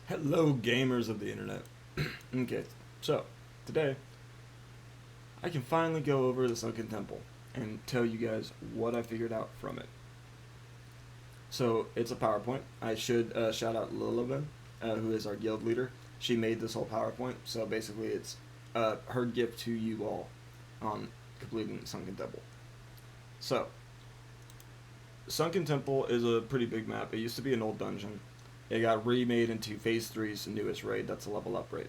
Hello, gamers of the internet. Okay, so today I can finally go over the Sunken Temple and tell you guys what I figured out from it. So it's a PowerPoint. I should shout out lillivan, who is our guild leader. She made this whole PowerPoint. So basically, it's her gift to you all on completing Sunken Temple. So Sunken Temple is a pretty big map. It used to be an old dungeon. It got remade into Phase 3's newest raid. That's a level up raid.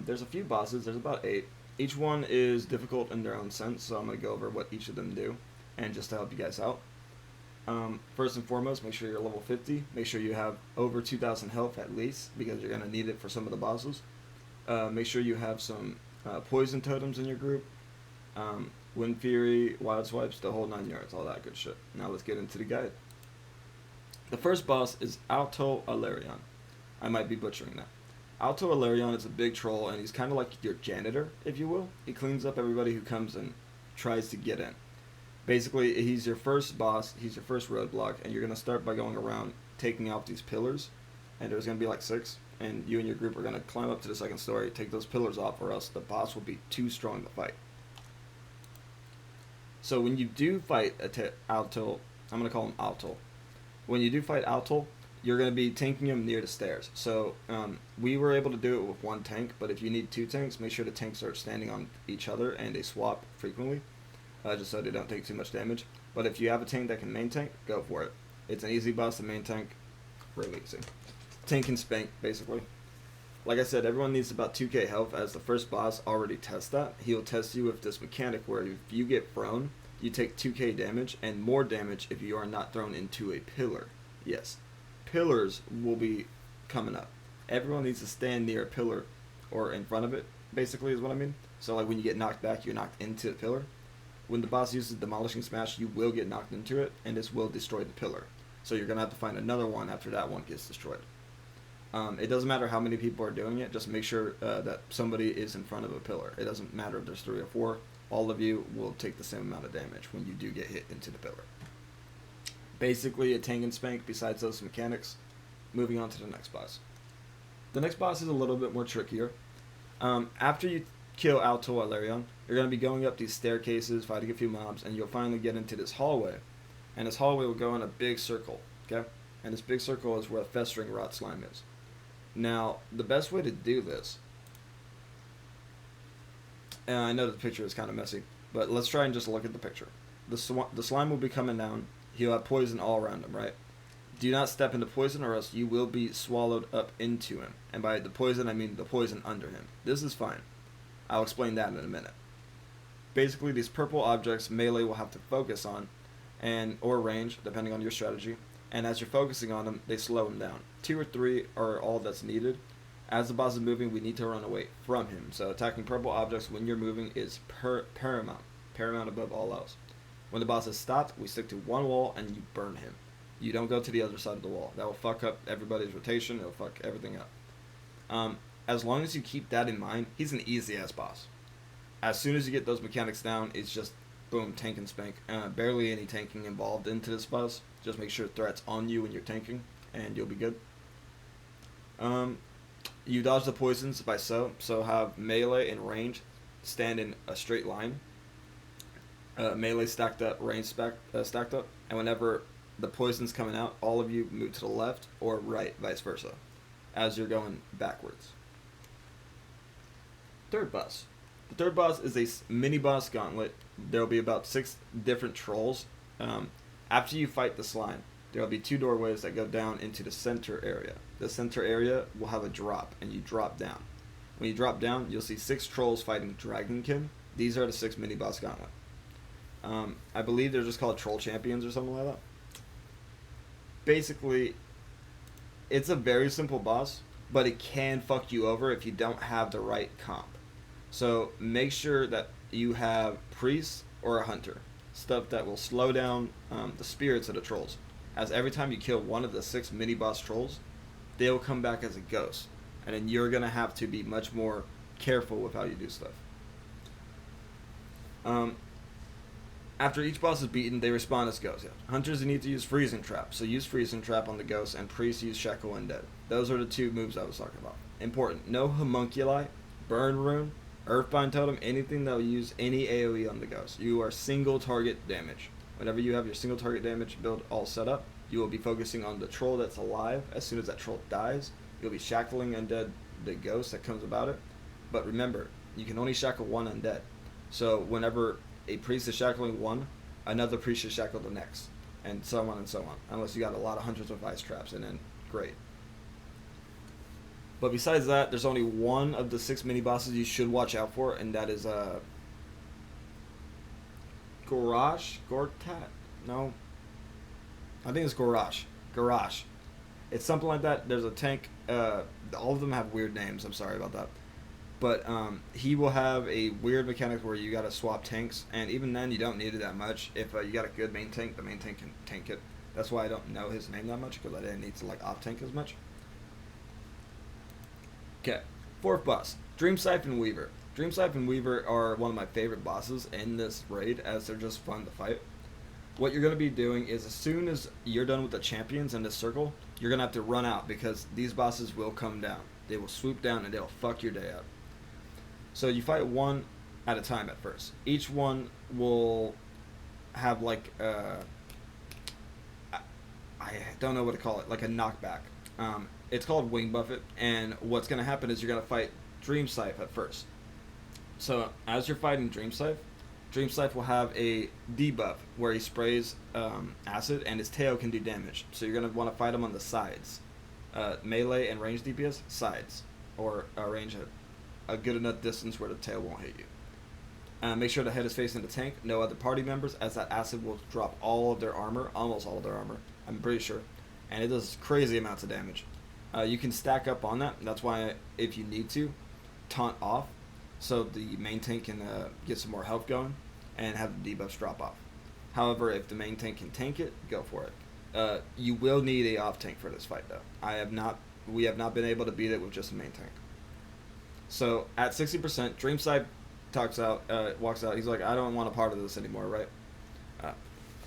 There's a few bosses. There's about 8. Each one is difficult in their own sense, so I'm going to go over what each of them do, and just to help you guys out. First and foremost, make sure you're level 50. Make sure you have over 2,000 health at least, because you're going to need it for some of the bosses. Make sure you have some poison totems in your group. Wind Fury, Wild Swipes, the whole 9 yards, all that good shit. Now let's get into the guide. The first boss is Alto Alarion. I might be butchering that. Alto Alarion is a big troll, and he's kind of like your janitor, if you will. He cleans up everybody who comes and tries to get in. Basically, he's your first boss, he's your first roadblock, and you're going to start by going around taking out these pillars, and there's going to be like 6, and you and your group are going to climb up to the second story, take those pillars off, or else the boss will be too strong to fight. So when you do fight Alto, I'm going to call him Alto. When you do fight Alto, you're going to be tanking him near the stairs. So we were able to do it with 1 tank, but if you need 2 tanks, make sure the tanks are standing on each other and they swap frequently, just so they don't take too much damage. But if you have a tank that can main tank, go for it. It's an easy boss to main tank, really easy. Tank and spank, basically. Like I said, everyone needs about 2k health, as the first boss already tests that. He'll test you with this mechanic where if you get thrown, you take 2k damage, and more damage if you are not thrown into a pillar. Yes, pillars will be coming up. Everyone needs to stand near a pillar, or in front of it, basically is what I mean. So like when you get knocked back, you're knocked into the pillar. When the boss uses Demolishing Smash, you will get knocked into it, and this will destroy the pillar. So you're going to have to find another one after that one gets destroyed. It doesn't matter how many people are doing it, just make sure that somebody is in front of a pillar. It doesn't matter if there's 3 or 4. All of you will take the same amount of damage when you do get hit into the pillar. Basically a tank and spank besides those mechanics. Moving on to the next boss. The next boss is a little bit more trickier. After you kill Alto Alarion, you're going to be going up these staircases, fighting a few mobs, and you'll finally get into this hallway. And this hallway will go in a big circle, okay? And this big circle is where the festering rot slime is. Now, the best way to do this, and I know the picture is kind of messy, but let's try and just look at the picture. The slime will be coming down. He'll have poison all around him, right? Do not step into poison, or else you will be swallowed up into him. And by the poison, I mean the poison under him. This is fine. I'll explain that in a minute. Basically, these purple objects melee will have to focus on, or range, depending on your strategy. And as you're focusing on them, they slow him down. 2 or 3 are all that's needed. As the boss is moving, we need to run away from him. So attacking purple objects when you're moving is paramount. Paramount above all else. When the boss is stopped, we stick to one wall and you burn him. You don't go to the other side of the wall. That will fuck up everybody's rotation. It'll fuck everything up. As long as you keep that in mind, he's an easy-ass boss. As soon as you get those mechanics down, it's just boom, tank and spank. Barely any tanking involved into this boss. Just make sure threats on you when you're tanking, and you'll be good. You dodge the poisons by so have melee and range stand in a straight line. Melee stacked up, range stacked up, and whenever the poison's coming out, all of you move to the left or right, vice versa, as you're going backwards. Third boss. The third boss is a mini boss gauntlet. There will be about 6 different trolls. After you fight the slime, there will be 2 doorways that go down into the center area. The center area will have a drop, and you drop down. When you drop down, you'll see 6 trolls fighting Dragonkin. These are the 6 mini boss gauntlet. I believe they're just called troll champions or something like that. Basically, it's a very simple boss, but it can fuck you over if you don't have the right comp. So make sure that you have priest or a hunter, stuff that will slow down the spirits of the trolls. As every time you kill one of the 6 mini boss trolls, they'll come back as a ghost, and then you're gonna have to be much more careful with how you do stuff. After each boss is beaten, they respawn as ghosts. Hunters need to use Freezing Trap, so use Freezing Trap on the ghosts, and priests use Shackle Undead. Those are the 2 moves I was talking about. Important. No Homunculi, Burn Rune, Earthbind Totem, anything that will use any AoE on the ghost. You are single target damage. Whenever you have your single target damage build all set up, you will be focusing on the troll that's alive. As soon as that troll dies, you'll be shackling undead the ghost that comes about it. But remember, you can only shackle 1 undead. So whenever a priest is shackling 1, another priest should shackle the next, and so on and so on. Unless you got a lot of hunters with ice traps, and then great. But besides that, there's only one of the 6 mini bosses you should watch out for, and that is Gortat? No, I think it's Garage. It's something like that. There's a tank. All of them have weird names. I'm sorry about that. But he will have a weird mechanic where you got to swap tanks, and even then you don't need it that much. If you got a good main tank, the main tank can tank it. That's why I don't know his name that much, because I didn't need to like off tank as much. Okay, 4th boss, Dream Siphon Weaver. Dream Siphon Weaver are one of my favorite bosses in this raid, as they're just fun to fight. What you're going to be doing is, as soon as you're done with the champions in this circle, you're going to have to run out, because these bosses will come down. They will swoop down and they'll fuck your day up. So you fight 1 at a time at first. Each one will have like I don't know what to call it, like a knockback. It's called Wing Buffet, and what's going to happen is you're going to fight Dream Scythe at first. So as you're fighting Dream Scythe will have a debuff where he sprays acid and his tail can do damage. So you're going to want to fight him on the sides. Melee and range DPS, sides. Or range at a good enough distance where the tail won't hit you. Make sure the head is facing the tank, no other party members, as that acid will drop all of their armor, almost all of their armor, I'm pretty sure. And it does crazy amounts of damage. You can stack up on that. That's why, if you need to, taunt off, so the main tank can get some more health going and have the debuffs drop off. However, if the main tank can tank it, go for it. You will need a off tank for this fight, though. We have not been able to beat it with just a main tank. So at 60%, Dreamside walks out. He's like, I don't want a part of this anymore, right?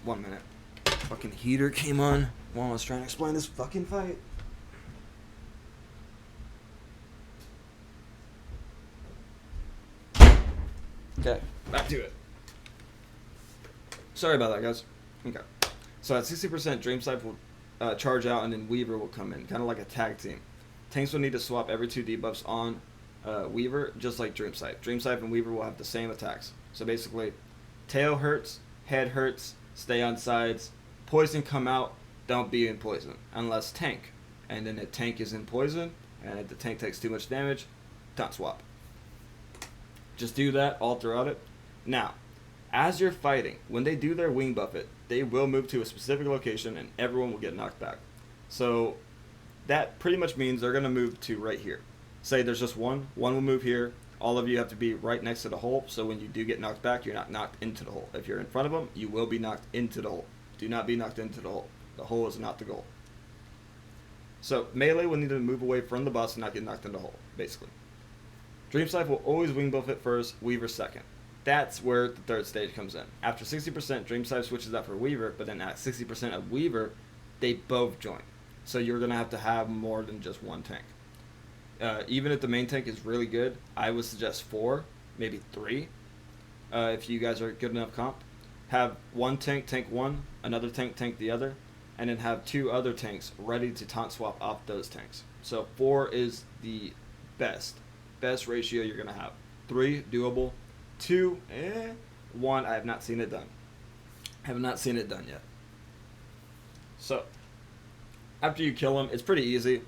1 minute. Fucking heater came on while I was trying to explain this fucking fight. Okay, back to it. Sorry about that, guys. Okay. So at 60%, Dreamside will charge out, and then Weaver will come in, kind of like a tag team. Tanks will need to swap every 2 debuffs on Weaver, just like Dreamside. Dreamside and Weaver will have the same attacks. So basically, tail hurts, head hurts, stay on sides, poison come out, don't be in poison, unless tank. And then if tank is in poison, and if the tank takes too much damage, taunt swap. Just do that all throughout it. Now, as you're fighting, when they do their wing buffet, they will move to a specific location and everyone will get knocked back. So that pretty much means they're going to move to right here. Say there's just one will move here. All of you have to be right next to the hole, so when you do get knocked back, you're not knocked into the hole. If you're in front of them, you will be knocked into the hole. Do not be knocked into the hole. The hole is not the goal. So melee will need to move away from the boss and not get knocked in the hole, basically. Dreamscypher will always wing buffet first, Weaver second. That's where the third stage comes in. After 60%, Dreamscypher switches out for Weaver, but then at 60% of Weaver, they both join. So you're going to have more than just one tank. Even if the main tank is really good, I would suggest 4, maybe 3, if you guys are good enough comp. Have one tank tank one, another tank tank the other, and then have 2 other tanks ready to taunt swap off those tanks. So 4 is the best ratio you're going to have. 3, doable. 2, 1, I have not seen it done. Yet. So, after you kill them, it's pretty easy.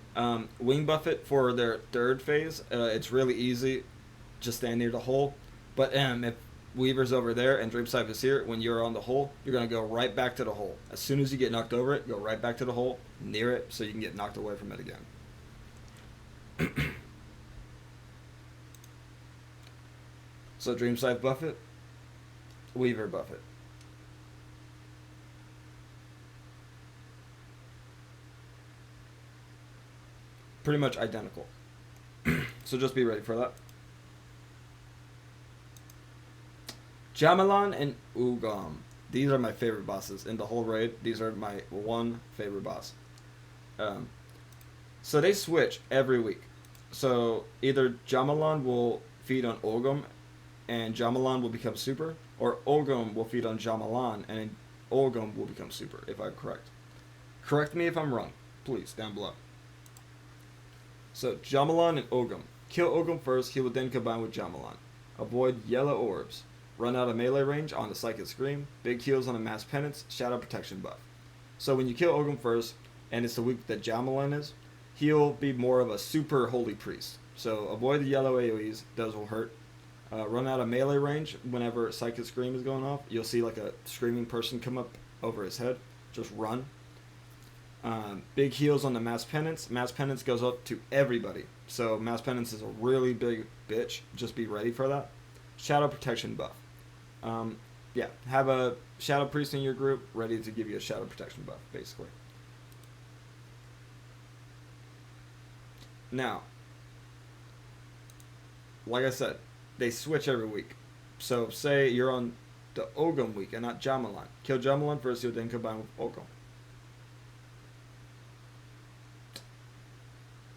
Wing buffet for their third phase, it's really easy. Just stand near the hole. But if Weaver's over there and Dreamscypher is here, when you're on the hole, you're going to go right back to the hole. As soon as you get knocked over it, go right back to the hole, near it, so you can get knocked away from it again. So Dreamscypher buffet, Weaver buffet. Pretty much identical. So just be ready for that. Jamelan and Ugam. These are my favorite bosses in the whole raid. These are my one favorite boss. Um, so they switch every week. So either Jamalan will feed on Olgum and Jamalan will become super, or Olgum will feed on Jamalan and Olgum will become super, if I'm correct. Correct me if I'm wrong, please, down below. So Jamalan and Olgum. Kill Olgum first, he will then combine with Jamalan. Avoid yellow orbs. Run out of melee range on the Psychic Scream. Big heals on a Mass Penance, Shadow Protection buff. So when you kill Olgum first, and it's the week that Jamalan is, he'll be more of a super holy priest. So avoid the yellow AoEs, those will hurt. Run out of melee range whenever Psychic Scream is going off. You'll see like a screaming person come up over his head. Just run. Big heals on the Mass Penance. Mass Penance goes up to everybody. So Mass Penance is a really big bitch. Just be ready for that. Shadow Protection buff. Yeah, have a Shadow Priest in your group ready to give you a Shadow Protection buff, basically. Now, like I said, they switch every week. So say you're on the Olgum week and not Jamalan. Kill Jamalan first, you'll then combine with Olgum.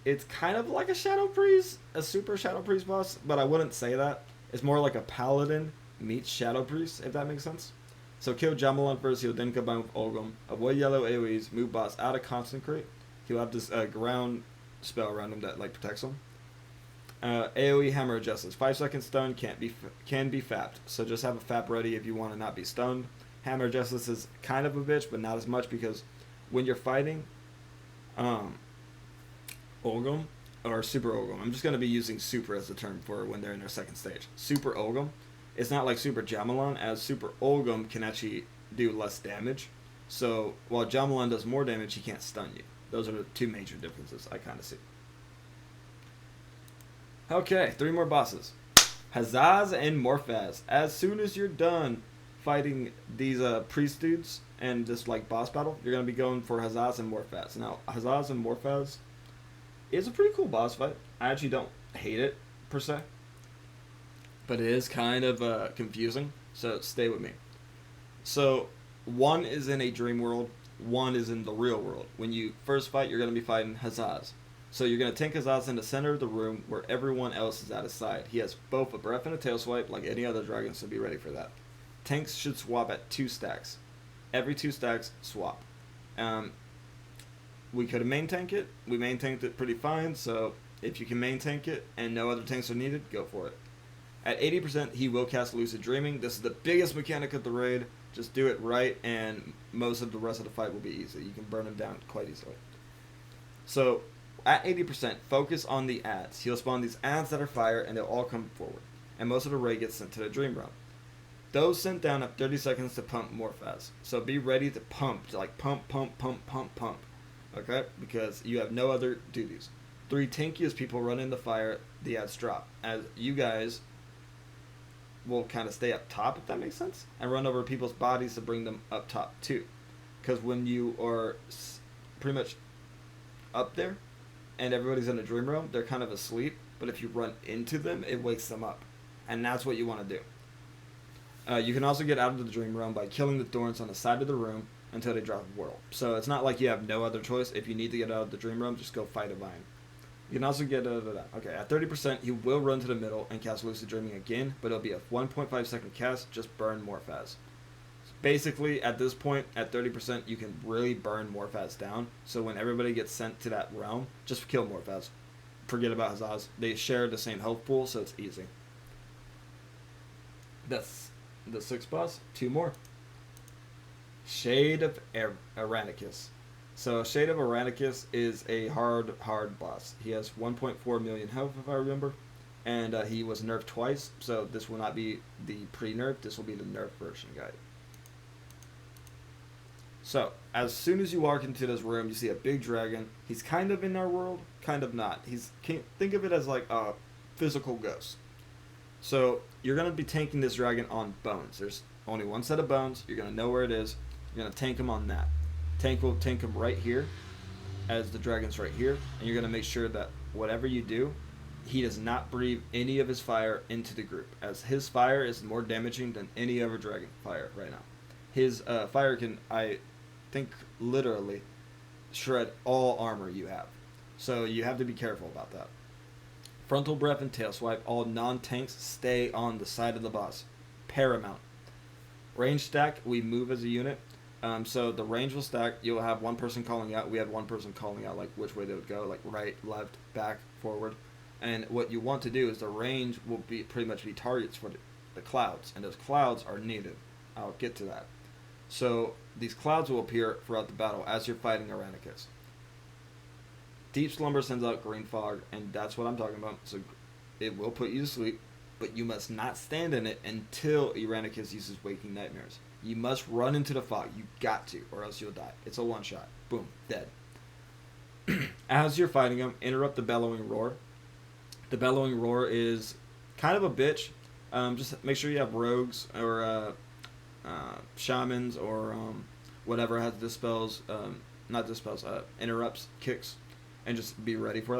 It's kind of like a Shadow Priest, a super Shadow Priest boss, but I wouldn't say that. It's more like a Paladin meets Shadow Priest, if that makes sense. So kill Jamalan first, he'll then combine with Olgum. Avoid yellow AoEs, move boss out of Consecrate. He'll have this ground spell around him that like protects him. AoE Hammer of Justice. 5 second stun can be fapped. So just have a fap ready if you want to not be stunned. Hammer of Justice is kind of a bitch, but not as much because when you're fighting Olgum or Super Olgum, I'm just going to be using Super as the term for when they're in their second stage. Super Olgum. It's not like Super Jamalan, as Super Olgum can actually do less damage. So while Jamalan does more damage, he can't stun you. Those are the two major differences I kind of see. Okay, 3 more bosses. Hazaz and Morphaz. As soon as you're done fighting these priest dudes and this like boss battle, you're going to be going for Hazaz and Morphaz. Now, Hazaz and Morphaz is a pretty cool boss fight. I actually don't hate it, per se. But it is kind of confusing, so stay with me. So, one is in a dream world, one is in the real world. When you first fight, you're going to be fighting Hazaz. So you're going to tank Hazaz in the center of the room where everyone else is at his side. He has both a breath and a tail swipe like any other dragon, so be ready for that. Tanks should swap at 2 stacks. Every 2 stacks, swap. We could have main tanked it. We main tanked it pretty fine, so if you can main tank it and no other tanks are needed, go for it. At 80%, he will cast Lucid Dreaming. This is the biggest mechanic of the raid. Just do it right, and most of the rest of the fight will be easy. You can burn him down quite easily. So, at 80%, focus on the ads. He'll spawn these ads that are fire, and they'll all come forward. And most of the raid gets sent to the Dream Realm. Those sent down have 30 seconds to pump Morphaz. So be ready to pump. Like pump, pump, pump, pump, pump. Okay? Because you have no other duties. 3 tankiest people run in the fire, the ads drop. As you guys will kind of stay up top, if that makes sense, and run over people's bodies to bring them up top too. Because when you are pretty much up there and everybody's in a dream realm, they're kind of asleep, but if you run into them, it wakes them up, and that's what you want to do. You can also get out of the dream realm by killing the thorns on the side of the room until they drop a whirl. So it's not like you have no other choice. If you need to get out of the dream realm, just go fight a vine. You can also get okay, at 30%, he will run to the middle and cast Lucid Dreaming again, but it'll be a 1.5 second cast. Just burn Morphaz. Basically, at this point, at 30%, you can really burn Morphaz down. So when everybody gets sent to that realm, just kill Morphaz. Forget about Hazaz. They share the same health pool, so it's easy. That's the 6th boss. 2 more. Shade of Aranicus. So Shade of Aranicus is a hard boss. He has 1.4 million health, if I remember, and he was nerfed twice, so this will not be the pre-nerf, this will be the nerf version guide. So, as soon as you walk into this room, you see a big dragon. He's kind of in our world, kind of not. Think of it as like a physical ghost. So, you're going to be tanking this dragon on bones. There's only 1 set of bones. You're going to know where it is. You're going to tank him on that. Tank will tank him right here, as the dragon's right here, and you're going to make sure that whatever you do, he does not breathe any of his fire into the group, as his fire is more damaging than any other dragon fire right now. His fire can, I think, literally shred all armor you have. So you have to be careful about that. Frontal breath and tail swipe. All non-tanks stay on the side of the boss. Paramount. Range stack, we move as a unit. So the range will stack. You'll have one person calling out. We had one person calling out like which way they would go, like right, left, back, forward. And what you want to do is the range will be pretty much be targets for the clouds, and those clouds are needed. I'll get to that. So these clouds will appear throughout the battle as you're fighting Irenicus. Deep slumber sends out green fog, and that's what I'm talking about. So it will put you to sleep, but you must not stand in it until Irenicus uses waking nightmares. You must run into the fog. You got to, or else you'll die. It's a one shot. Boom, dead. As you're fighting him, interrupt the bellowing roar. The bellowing roar is kind of a bitch. Just make sure you have rogues or shamans or whatever has dispels, not dispels, interrupts, kicks, and just be ready for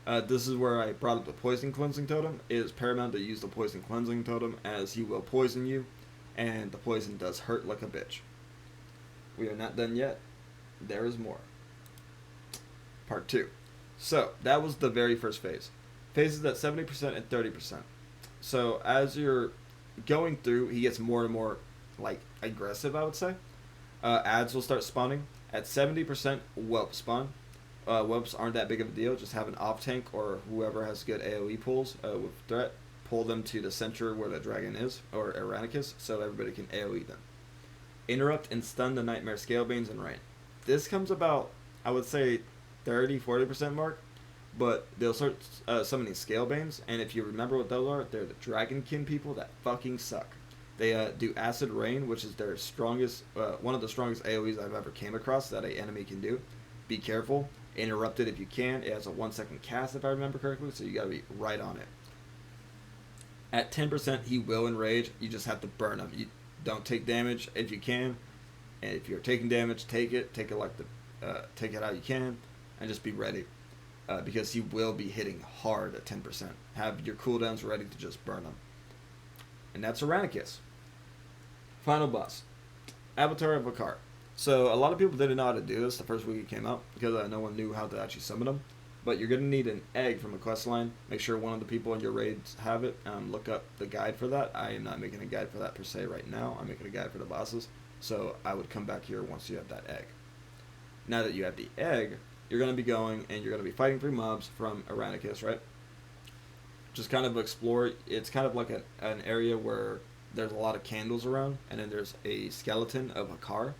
that. This is where I brought up the poison cleansing totem. It is paramount to use the poison cleansing totem as he will poison you, and the poison does hurt like a bitch. We are not done yet. There is more. Part 2. So that was the very first phase. Phases at 70% and 30%. So as you're going through, he gets more and more like aggressive, I would say. Ads will start spawning. At 70%, whelps spawn. Whelps aren't that big of a deal. Just have an off tank or whoever has good AoE pulls with threat. Pull them to the center where the dragon is, or Irenicus, so everybody can AoE them. Interrupt and stun the Nightmare Scalebanes and Rain. This comes about, I would say, 30-40% mark, but they'll start summoning Scalebanes, and if you remember what those are, they're the Dragonkin people that fucking suck. They do Acid Rain, which is their strongest, one of the strongest AoEs I've ever came across that an enemy can do. Be careful. Interrupt it if you can. It has a 1-second cast, if I remember correctly, so you gotta be right on it. At 10%, he will enrage. You just have to burn him. You don't take damage if you can, and if you're taking damage, take it. Take it like take it how you can, and just be ready, because he will be hitting hard at 10%. Have your cooldowns ready to just burn him. And that's Irenicus. Final boss, Avatar of Vakar. So a lot of people didn't know how to do this the first week it came out because no one knew how to actually summon them. But you're going to need an egg from a quest line. Make sure one of the people in your raids have it. Look up the guide for that. I am not making a guide for that per se right now. I'm making a guide for the bosses. So I would come back here once you have that egg. Now that you have the egg, you're going to be going and you're going to be fighting through mobs from Irenicus, right? Just kind of explore. It's kind of like an area where there's a lot of candles around, and then there's a skeleton of a car,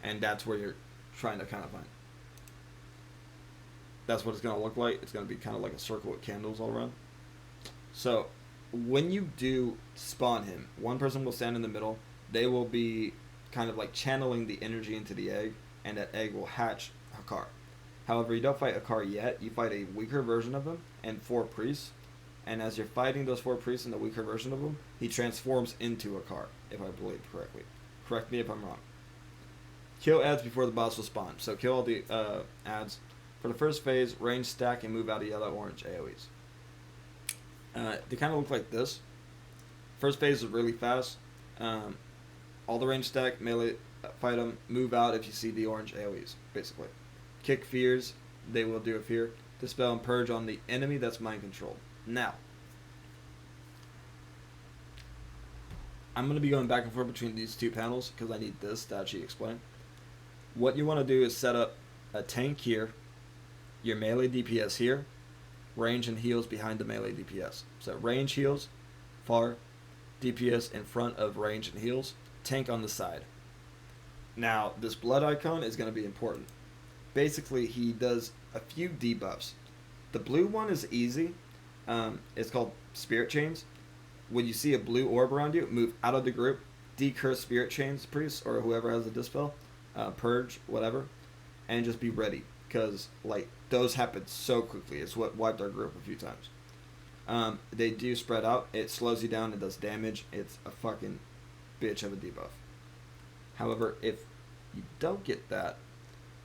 and that's where you're trying to kind of find. That's what it's going to look like. It's going to be kind of like a circle with candles all around. So when you do spawn him, one person will stand in the middle. They will be kind of like channeling the energy into the egg, and that egg will hatch Hakar. However, you don't fight Hakar yet. You fight a weaker version of him and 4 priests. And as you're fighting those 4 priests and the weaker version of him, he transforms into Hakar, if I believe correctly. Correct me if I'm wrong. Kill ads before the boss will spawn. So kill all the ads. For the first phase, range stack and move out of yellow-orange AoEs. They kind of look like this. First phase is really fast. All the range stack, melee, fight them, move out if you see the orange AoEs, basically. Kick fears, they will do a fear. Dispel and purge on the enemy that's mind controlled. Now, I'm going to be going back and forth between these two panels because I need this to actually explain. What you want to do is set up a tank here, your melee DPS here, range and heals behind the melee DPS. So range heals, far, DPS in front of range and heals, tank on the side. Now, this blood icon is going to be important. Basically, he does a few debuffs. The blue one is easy. It's called Spirit Chains. When you see a blue orb around you, move out of the group, decurse Spirit Chains priest or whoever has a dispel, purge, whatever, and just be ready because like those happen so quickly. It's what wiped our group a few times. They do spread out. It slows you down. It does damage. It's a fucking bitch of a debuff. However, if you don't get that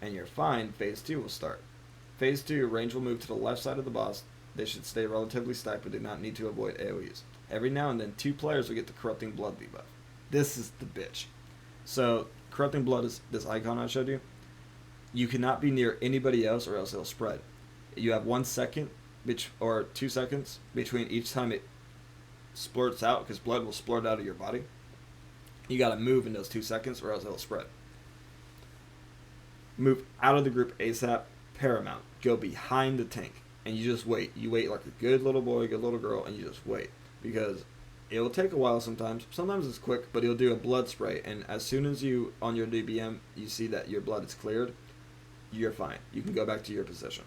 and you're fine, phase 2 will start. Phase 2, range will move to the left side of the boss. They should stay relatively stacked but do not need to avoid AoEs. Every now and then, 2 players will get the Corrupting Blood debuff. This is the bitch. So corrupting blood is this icon I showed you. You cannot be near anybody else or else it'll spread. You have 1 second or 2 seconds between each time it splurts out, because blood will splurt out of your body. You got to move in those 2 seconds or else it'll spread. Move out of the group ASAP. Paramount. Go behind the tank and you just wait. You wait like a good little boy, good little girl, and you just wait, because it will take a while sometimes. Sometimes it's quick, but he'll do a blood spray, and as soon as you, on your DBM, you see that your blood is cleared, you're fine. You can go back to your position.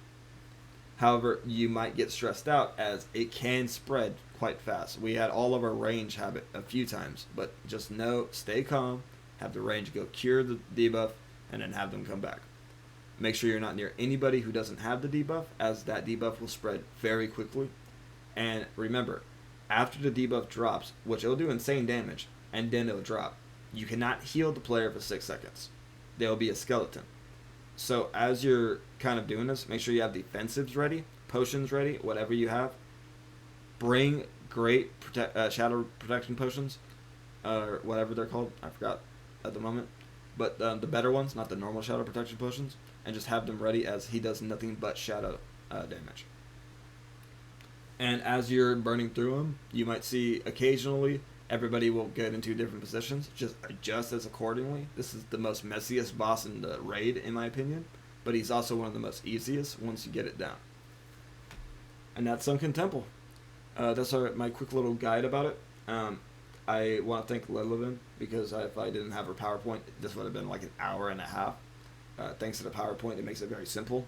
However, you might get stressed out as it can spread quite fast. We had all of our range have it a few times, but just know, stay calm, have the range go cure the debuff, and then have them come back. Make sure you're not near anybody who doesn't have the debuff, as that debuff will spread very quickly. And remember, after the debuff drops, which it'll do insane damage, and then it'll drop, you cannot heal the player for 6 seconds. There will be a skeleton. So as you're kind of doing this, make sure you have defensives ready, potions ready, whatever you have. Bring great shadow protection potions, or whatever they're called. I forgot at the moment. But the better ones, not the normal shadow protection potions, and just have them ready, as he does nothing but shadow damage. And as you're burning through them, you might see occasionally everybody will get into different positions. Just adjust as accordingly. This is the most messiest boss in the raid, in my opinion, but he's also one of the most easiest once you get it down. And that's Sunken Temple. That's my quick little guide about it. I want to thank Lillivan, because if I didn't have her PowerPoint, this would have been like an hour and a half. Thanks to the PowerPoint, it makes it very simple.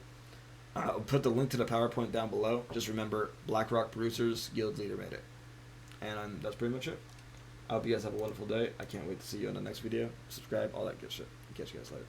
I'll put the link to the PowerPoint down below. Just remember, Blackrock Producers Guild Leader made it. And that's pretty much it. I hope you guys have a wonderful day. I can't wait to see you in the next video. Subscribe, all that good shit. Catch you guys later.